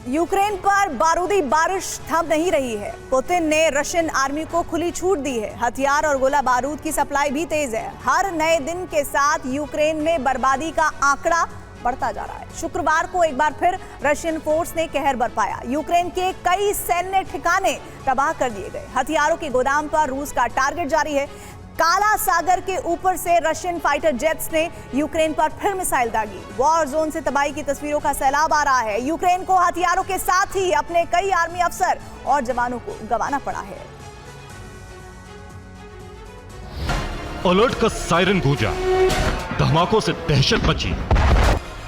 Ukraine पर बारूदी बारिश थम नहीं रही है। पुतिन ने रशियन आर्मी को खुली छूट दी है। हथियार और गोला बारूद की सप्लाई भी तेज है। हर नए दिन के साथ यूक्रेन में बर्बादी का आंकड़ा बढ़ता जा रहा है। शुक्रवार को एक बार फिर रशियन फोर्स ने कहर बरपाया। यूक्रेन के कई सैन्य ठिकाने तबाह कर दिए गए। हथियारों के गोदाम पर रूस का टारगेट जारी है। काला सागर के ऊपर से रशियन फाइटर जेट्स ने यूक्रेन पर फिर मिसाइल दागी। वॉर जोन से तबाही की तस्वीरों का सैलाब आ रहा है। यूक्रेन को हथियारों के साथ ही अपने कई आर्मी अफसर और जवानों को गंवाना पड़ा है। अलर्ट का सायरन गूंजा, धमाकों से दहशत मची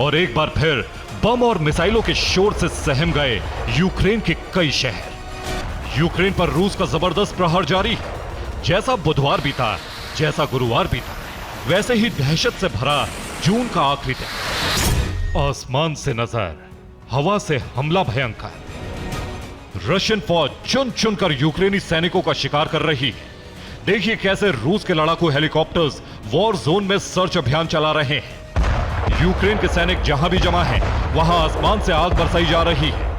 और एक बार फिर बम और मिसाइलों के शोर से सहम गए यूक्रेन के कई शहर। यूक्रेन पर रूस का जबरदस्त प्रहार जारी है। जैसा बुधवार बीता, जैसा गुरुवार बीता, वैसे ही दहशत से भरा जून का आखिरी दिन। आसमान से नजर, हवा से हमला भयंकर। रशियन फौज चुन चुनकर यूक्रेनी सैनिकों का शिकार कर रही है। देखिए कैसे रूस के लड़ाकू हेलीकॉप्टर्स वॉर जोन में सर्च अभियान चला रहे हैं। यूक्रेन के सैनिक जहां भी जमा हैं, वहां आसमान से आग बरसाई जा रही है।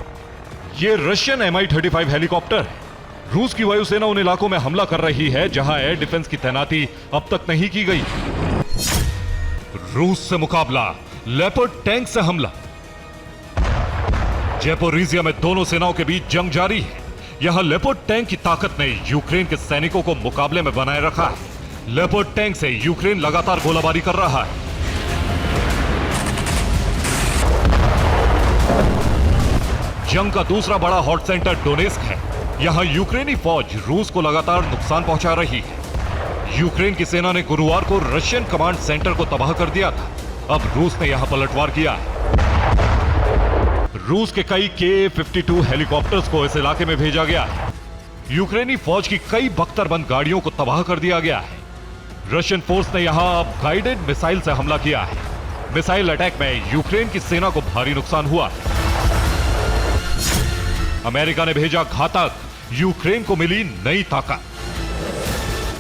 ये रशियन Mi-35 हेलीकॉप्टर है। रूस की वायुसेना उन इलाकों में हमला कर रही है जहां एयर डिफेंस की तैनाती अब तक नहीं की गई। रूस से मुकाबला, लेपर्ड टैंक से हमला। ज़ैपोरिज़िया में दोनों सेनाओं के बीच जंग जारी है। यहां लेपर्ड टैंक की ताकत ने यूक्रेन के सैनिकों को मुकाबले में बनाए रखा है। लेपर्ड टैंक से यूक्रेन लगातार गोलाबारी कर रहा है। जंग का दूसरा बड़ा हॉट सेंटर डोनेस्क है। यहां यूक्रेनी फौज रूस को लगातार नुकसान पहुंचा रही है। यूक्रेन की सेना ने गुरुवार को रशियन कमांड सेंटर को तबाह कर दिया था। अब रूस ने यहां पलटवार किया है। रूस के कई Ka-52 हेलीकॉप्टर्स को इस इलाके में भेजा गया है। यूक्रेनी फौज की कई बख्तरबंद गाड़ियों को तबाह कर दिया गया है। रशियन फोर्स ने यहां अब गाइडेड मिसाइल से हमला किया है। मिसाइल अटैक में यूक्रेन की सेना को भारी नुकसान हुआ। अमेरिका ने भेजा घातक, यूक्रेन को मिली नई ताकत।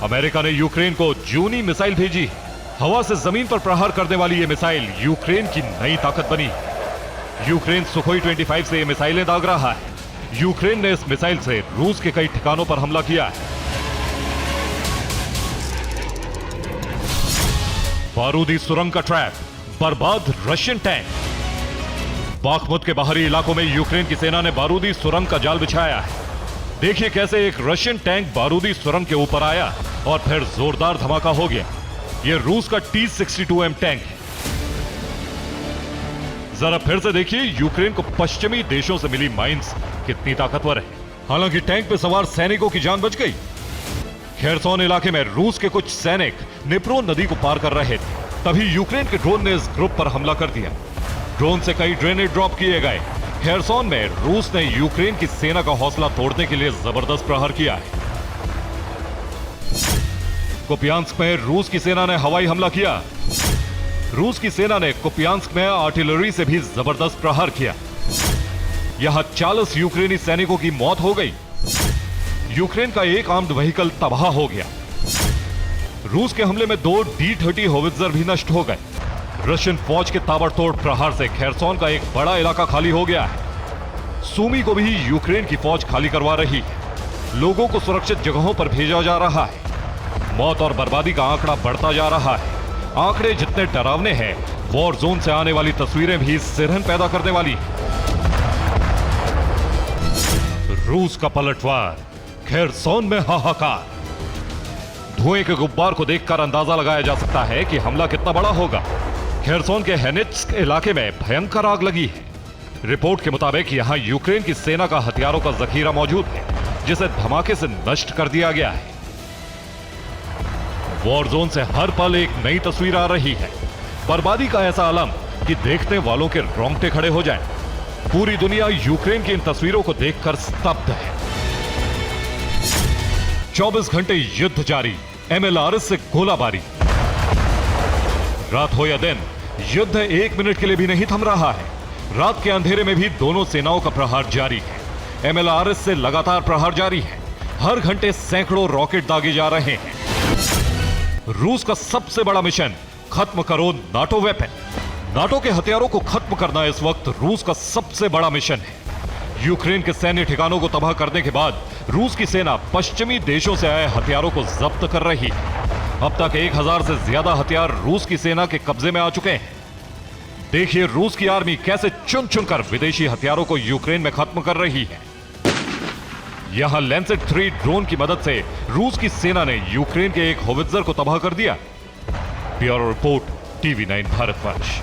अमेरिका ने यूक्रेन को जूनी मिसाइल भेजी। हवा से जमीन पर प्रहार करने वाली यह मिसाइल यूक्रेन की नई ताकत बनी। यूक्रेन सुखोई 25 से ये मिसाइलें दाग रहा है। यूक्रेन ने इस मिसाइल से रूस के कई ठिकानों पर हमला किया है। बारूदी सुरंग का ट्रैप, बर्बाद रशियन टैंक। बाखमुत के बाहरी इलाकों में यूक्रेन की सेना ने बारूदी सुरंग का जाल बिछाया है। देखिए कैसे एक रशियन टैंक बारूदी सुरंग के ऊपर आया और फिर जोरदार धमाका हो गया। यह रूस का T-62M टैंक है। जरा फिर से देखिए यूक्रेन को पश्चिमी देशों से मिली माइंस कितनी ताकतवर है। हालांकि टैंक पर सवार सैनिकों की जान बच गई। खेरसोन इलाके में रूस के कुछ सैनिक निप्रो नदी को पार कर रहे थे, तभी यूक्रेन के ड्रोन ने इस ग्रुप पर हमला कर दिया। ड्रोन से कई ग्रेनेड ड्रॉप किए गए। खेरसोन में रूस ने यूक्रेन की सेना का हौसला तोड़ने के लिए जबरदस्त प्रहार किया है। कुपियांस्क में रूस की सेना ने हवाई हमला किया। रूस की सेना ने कुपियांस्क में आर्टिलरी से भी जबरदस्त प्रहार किया। यहां 40 यूक्रेनी सैनिकों की मौत हो गई। यूक्रेन का एक आर्म्ड व्हीकल तबाह हो गया। रूस के हमले में 2 D-30 होवित्जर भी नष्ट हो गए। रशियन फौज के ताबड़तोड़ प्रहार से खेरसोन का एक बड़ा इलाका खाली हो गया है। सूमी को भी यूक्रेन की फौज खाली करवा रही है। लोगों को सुरक्षित जगहों पर भेजा जा रहा है। मौत और बर्बादी का आंकड़ा बढ़ता जा रहा है। आंकड़े जितने डरावने हैं, वॉर जोन से आने वाली तस्वीरें भी सिरहन पैदा करने वाली हैं। रूस का पलटवार, खेरसोन में हाहाकार। धुएं के गुब्बार को देखकर अंदाजा लगाया जा सकता है कि हमला कितना बड़ा होगा। खेरसोन के हेनित्स्क इलाके में भयंकर आग लगी है। रिपोर्ट के मुताबिक यहां यूक्रेन की सेना का हथियारों का जखीरा मौजूद है, जिसे धमाके से नष्ट कर दिया गया है। वॉर जोन से हर पल एक नई तस्वीर आ रही है। बर्बादी का ऐसा आलम कि देखने वालों के रोंगटे खड़े हो जाएं। पूरी दुनिया यूक्रेन की इन तस्वीरों को देखकर स्तब्ध है। 24 घंटे युद्ध जारी, MLRS से गोलाबारी। रात हो या दिन, युद्ध 1 मिनट के लिए भी नहीं थम रहा है। रात के अंधेरे में भी दोनों सेनाओं का प्रहार जारी है। MLRS से लगातार प्रहार जारी है। हर घंटे सैकड़ों रॉकेट दागे जा रहे हैं। रूस का सबसे बड़ा मिशन, खत्म करो नाटो वेपन। नाटो के हथियारों को खत्म करना इस वक्त रूस का सबसे बड़ा मिशन है। यूक्रेन के सैन्य ठिकानों को तबाह करने के बाद रूस की सेना पश्चिमी देशों से आए हथियारों को जब्त कर रही है। अब तक 1000 से ज्यादा हथियार रूस की सेना के कब्जे में आ चुके हैं। देखिए रूस की आर्मी कैसे चुन चुनकर विदेशी हथियारों को यूक्रेन में खत्म कर रही है। यहां लैंसेट 3 ड्रोन की मदद से रूस की सेना ने यूक्रेन के एक होवित्जर को तबाह कर दिया। Bureau report, TV9 Bharatvarsh.